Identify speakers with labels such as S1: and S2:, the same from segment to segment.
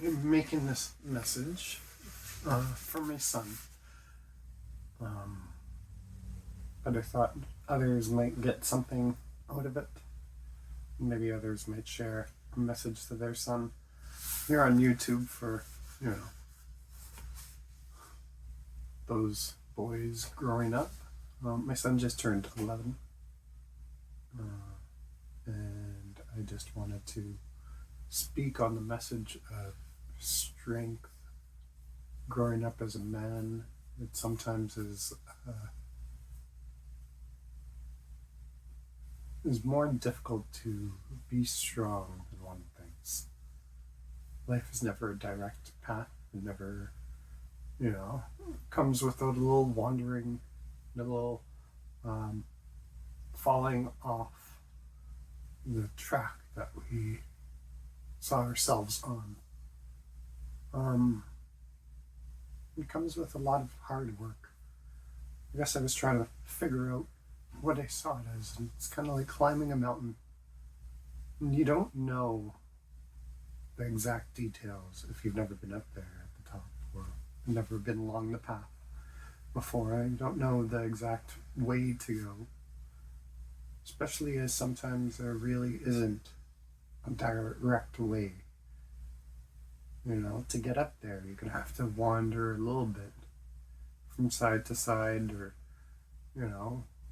S1: I'm making this message for my son. But I thought others might get something out of it. Maybe others might share a message to their son. Here on YouTube for, those boys growing up. My son just turned 11. And I just wanted to speak on the message of strength. Growing up as a man, it sometimes is more difficult to be strong than one thinks. Life is never a direct path. It never, comes without a little wandering, a little falling off the track that we saw ourselves on. It comes with a lot of hard work. I guess I was trying to figure out what I saw it as, and it's kind of like climbing a mountain. And you don't know the exact details if you've never been up there at the top or never been along the path before. I don't know the exact way to go, especially as sometimes there really isn't a direct way. To get up there, you're going to have to wander a little bit from side to side or,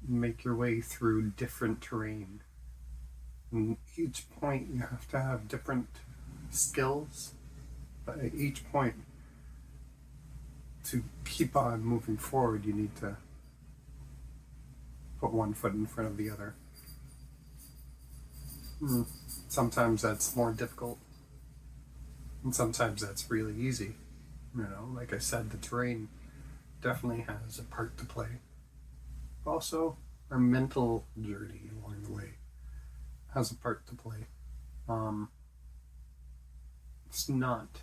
S1: make your way through different terrain. And each point you have to have different skills, but at each point, to keep on moving forward, you need to put one foot in front of the other. Sometimes that's more difficult. And sometimes that's really easy. Like I said, the terrain definitely has a part to play. Also, our mental journey along the way has a part to play. It's not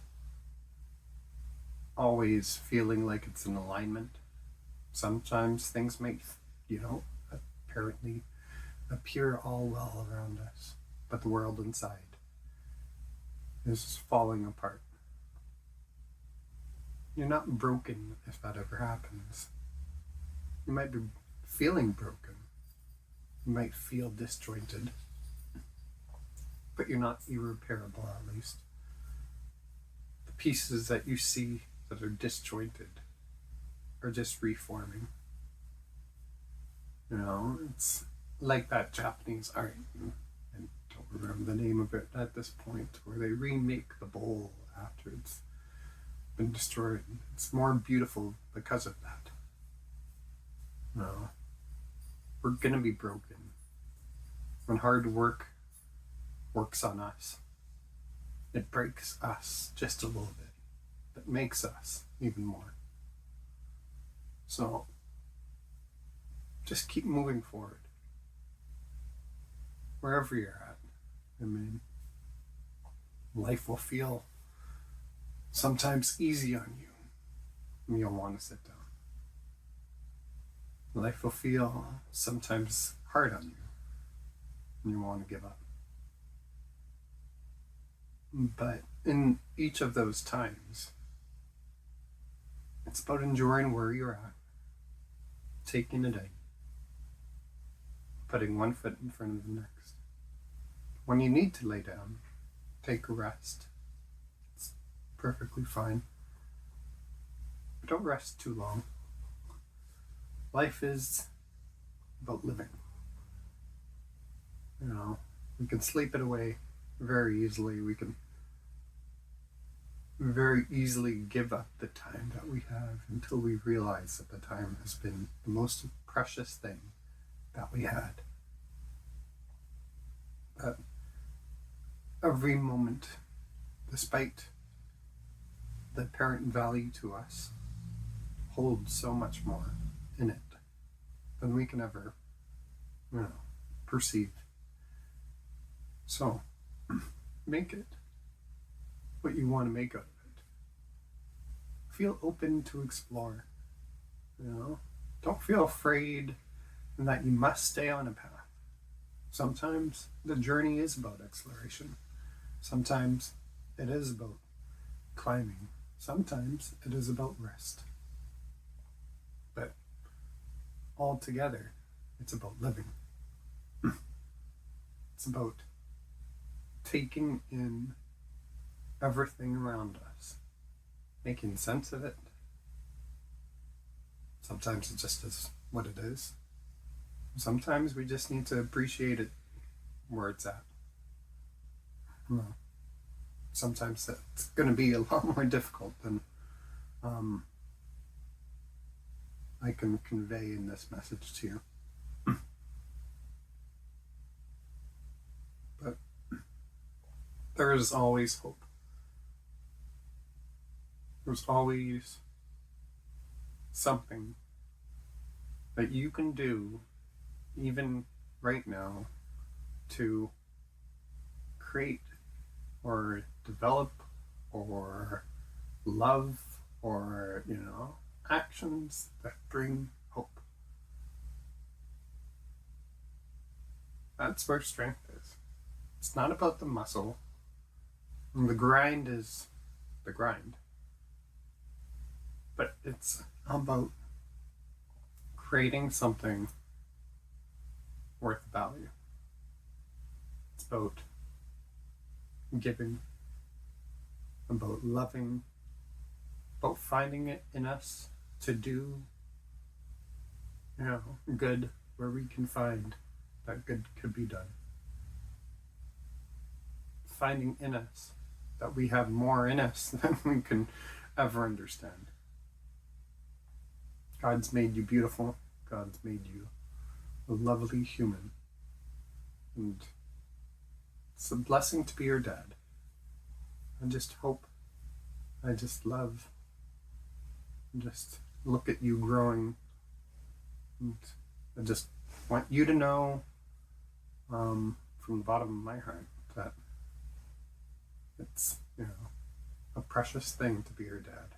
S1: always feeling like it's in alignment. Sometimes things might, apparently appear all well around us, but the world inside is falling apart. You're not broken if that ever happens. You might be feeling broken. You might feel disjointed, but you're not irreparable, at least. The pieces that you see that are disjointed are just reforming. It's like that Japanese art. I don't remember the name of it at this point, where they remake the bowl after it's been destroyed. It's more beautiful because of that. We're gonna be broken when hard work works on us. It breaks us just a little bit, but makes us even more. So just keep moving forward wherever you're at. Life will feel sometimes easy on you and you'll want to sit down. Life will feel sometimes hard on you and you want to give up. But in each of those times, it's about enjoying where you're at, taking it in, putting one foot in front of the next. When you need to lay down, take a rest. It's perfectly fine. But don't rest too long. Life is about living. We can sleep it away very easily. We can very easily give up the time that we have until we realize that the time has been the most precious thing that we had. That every moment, despite the apparent value to us, holds so much more in it than we can ever, perceive. So, make it what you want to make out of it. Feel open to explore. Don't feel afraid that you must stay on a path. Sometimes the journey is about exploration. Sometimes it is about climbing. Sometimes it is about rest. But altogether, it's about living. It's about taking in everything around us, making sense of it. Sometimes it just is what it is. Sometimes we just need to appreciate it where it's at. No. Sometimes it's going to be a lot more difficult than I can convey in this message to you. But there is always hope. There's always something that you can do, even right now, to create or develop or love or, actions that bring hope. That's where strength is. It's not about the muscle. The grind is the grind. But it's about creating something worth value. It's about giving, about loving, about finding it in us to do, good where we can find that good could be done. Finding in us that we have more in us than we can ever understand. God's made you beautiful. God's made you a lovely human. And it's a blessing to be your dad. I just hope, I just love, just look at you growing. And I just want you to know from the bottom of my heart that it's, a precious thing to be your dad.